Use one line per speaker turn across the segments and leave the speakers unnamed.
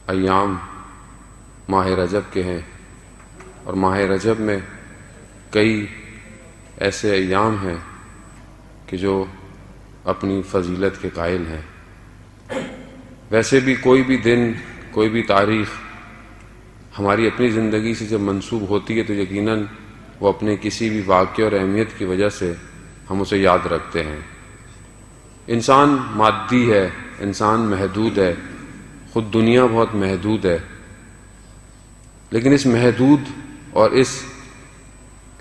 ایام ماہ رجب کے ہیں، اور ماہ رجب میں کئی ایسے ایام ہیں کہ جو اپنی فضیلت کے قائل ہیں۔ ویسے بھی کوئی بھی دن، کوئی بھی تاریخ ہماری اپنی زندگی سے جب منسوب ہوتی ہے تو یقیناً وہ اپنے کسی بھی واقعے اور اہمیت کی وجہ سے ہم اسے یاد رکھتے ہیں۔ انسان مادی ہے، انسان محدود ہے، خود دنیا بہت محدود ہے، لیکن اس محدود اور اس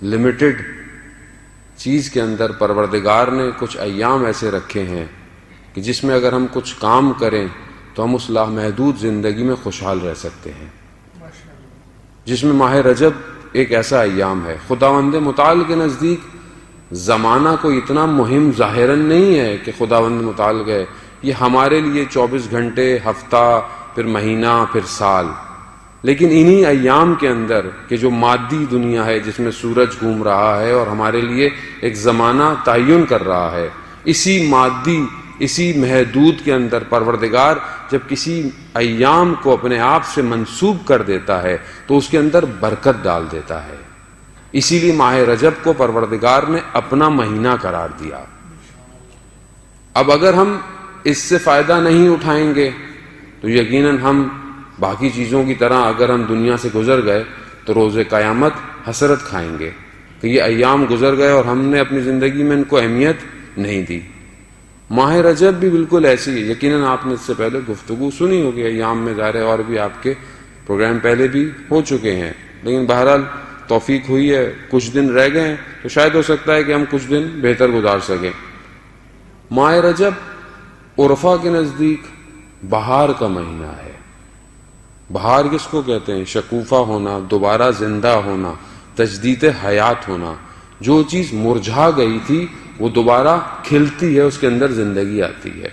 لمیٹڈ چیز کے اندر پروردگار نے کچھ ایام ایسے رکھے ہیں کہ جس میں اگر ہم کچھ کام کریں تو ہم اس لامحدود زندگی میں خوشحال رہ سکتے ہیں، جس میں ماہ رجب ایک ایسا ایام ہے۔ خداوند متعال کے نزدیک زمانہ کوئی اتنا مہم ظاہراً نہیں ہے کہ خداوند متعال ہے، یہ ہمارے لیے 24 گھنٹے، ہفتہ، پھر مہینہ، پھر سال، لیکن انہی ایام کے اندر کہ جو مادی دنیا ہے جس میں سورج گھوم رہا ہے اور ہمارے لیے ایک زمانہ تعین کر رہا ہے، اسی مادی، اسی محدود کے اندر پروردگار جب کسی ایام کو اپنے آپ سے منسوب کر دیتا ہے تو اس کے اندر برکت ڈال دیتا ہے۔ اسی لیے ماہ رجب کو پروردگار نے اپنا مہینہ قرار دیا۔ اب اگر ہم اس سے فائدہ نہیں اٹھائیں گے تو یقیناً ہم باقی چیزوں کی طرح اگر ہم دنیا سے گزر گئے تو روز قیامت حسرت کھائیں گے کہ یہ ایام گزر گئے اور ہم نے اپنی زندگی میں ان کو اہمیت نہیں دی۔ ماہ رجب بھی بالکل ایسی ہے، یقیناً آپ نے اس سے پہلے گفتگو سنی ہوگی ایام میں، ظاہر ہے اور بھی آپ کے پروگرام پہلے بھی ہو چکے ہیں، لیکن بہرحال توفیق ہوئی ہے، کچھ دن رہ گئے ہیں تو شاید ہو سکتا ہے کہ ہم کچھ دن بہتر گزار سکیں۔ ماہ رجب عرفا کے نزدیک بہار کا مہینہ ہے۔ بہار کس کو کہتے ہیں؟ شکوفہ ہونا، دوبارہ زندہ ہونا، تجدید حیات ہونا۔ جو چیز مرجھا گئی تھی وہ دوبارہ کھلتی ہے، اس کے اندر زندگی آتی ہے۔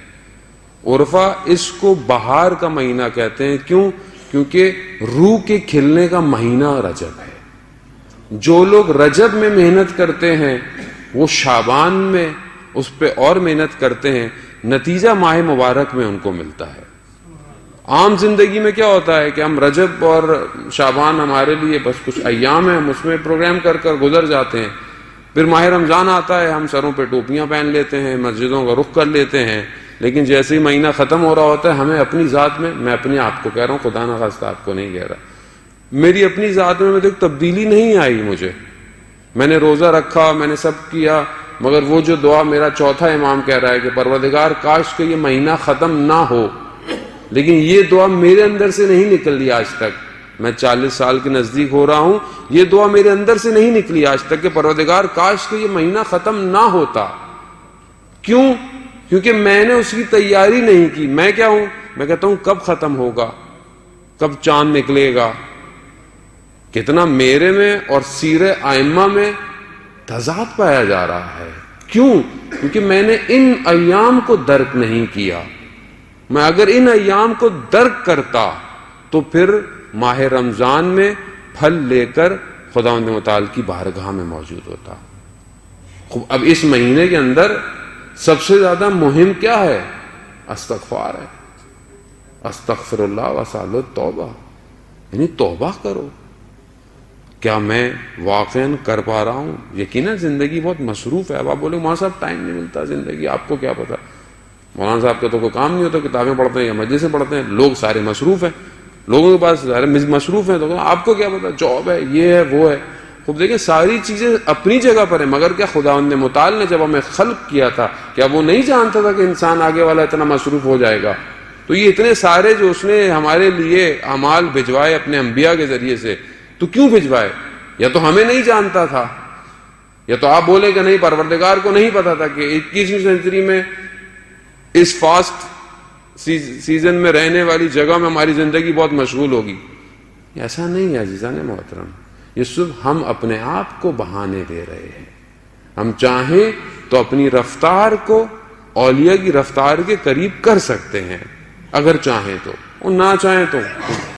عرفہ اس کو بہار کا مہینہ کہتے ہیں۔ کیوں؟ کیونکہ روح کے کھلنے کا مہینہ رجب ہے۔ جو لوگ رجب میں محنت کرتے ہیں وہ شعبان میں اس پہ اور محنت کرتے ہیں، نتیجہ ماہ مبارک میں ان کو ملتا ہے۔ عام زندگی میں کیا ہوتا ہے کہ ہم رجب اور شعبان ہمارے لیے بس کچھ ایام ہیں، ہم اس میں پروگرام کر کر گزر جاتے ہیں۔ پھر ماہ رمضان آتا ہے، ہم سروں پہ ٹوپیاں پہن لیتے ہیں، مسجدوں کا رخ کر لیتے ہیں، لیکن جیسے ہی مہینہ ختم ہو رہا ہوتا ہے ہمیں اپنی ذات میں اپنے آپ کو کہہ رہا ہوں، خدا نخواستہ آپ کو نہیں کہہ رہا، میری اپنی ذات میں دیکھ تبدیلی نہیں آئی مجھے۔ میں نے روزہ رکھا، میں نے سب کیا، مگر وہ جو دعا میرا چوتھا امام کہہ رہا ہے کہ پروردگار کاش کہ یہ مہینہ ختم نہ ہو، لیکن یہ دعا میرے اندر سے نہیں نکلی آج تک۔ میں 40 سال کے نزدیک ہو رہا ہوں، یہ دعا میرے اندر سے نہیں نکلی آج تک کہ پروردگار کاش کہ یہ مہینہ ختم نہ ہوتا۔ کیوں؟ کیونکہ میں نے اس کی تیاری نہیں کی۔ میں کیا ہوں؟ میں کہتا ہوں کب ختم ہوگا، کب چاند نکلے گا۔ کتنا میرے میں اور سیر ائمہ میں تضاد پایا جا رہا ہے۔ کیوں؟ کیونکہ میں نے ان ایام کو درک نہیں کیا۔ میں اگر ان ایام کو درک کرتا تو پھر ماہ رمضان میں پھل لے کر خداوند متعال کی بارگاہ میں موجود ہوتا۔ اب اس مہینے کے اندر سب سے زیادہ مہم کیا ہے؟ استغفار ہے۔ استغفر اللہ واسأل التوبہ، یعنی توبہ کرو۔ کیا میں واقعاً کر پا رہا ہوں؟ یقیناً زندگی بہت مصروف ہے۔ اب آپ بولے مولانا صاحب ٹائم نہیں ملتا زندگی، آپ کو کیا پتا؟ مولانا صاحب کا تو کوئی کام نہیں ہوتا، کتابیں پڑھتے ہیں یا مجلسیں پڑھتے ہیں، لوگ سارے مصروف ہیں، لوگوں کے پاس سارے مصروف ہیں، تو آپ کو کیا پتا؟ جاب ہے، یہ ہے، وہ ہے۔ خوب دیکھیں ساری چیزیں اپنی جگہ پر ہیں، مگر کیا خداوند متعال نے جب ہمیں خلق کیا تھا کیا وہ نہیں جانتا تھا کہ انسان آگے والا اتنا مصروف ہو جائے گا؟ تو یہ اتنے سارے جو اس نے ہمارے لیے اعمال بھجوائے اپنے انبیاء کے ذریعے سے، تو کیوں بھجوائے؟ یا تو ہمیں نہیں جانتا تھا، یا تو آپ بولے کہ نہیں پروردگار کو نہیں پتا تھا کہ 21ویں سینچری میں اس فاسٹ سیزن میں رہنے والی جگہ میں ہماری زندگی بہت مشغول ہوگی۔ ایسا نہیں ہے عزیزان محترم، یہ صرف ہم اپنے آپ کو بہانے دے رہے ہیں۔ ہم چاہیں تو اپنی رفتار کو اولیاء کی رفتار کے قریب کر سکتے ہیں اگر چاہیں تو، اور نہ چاہیں تو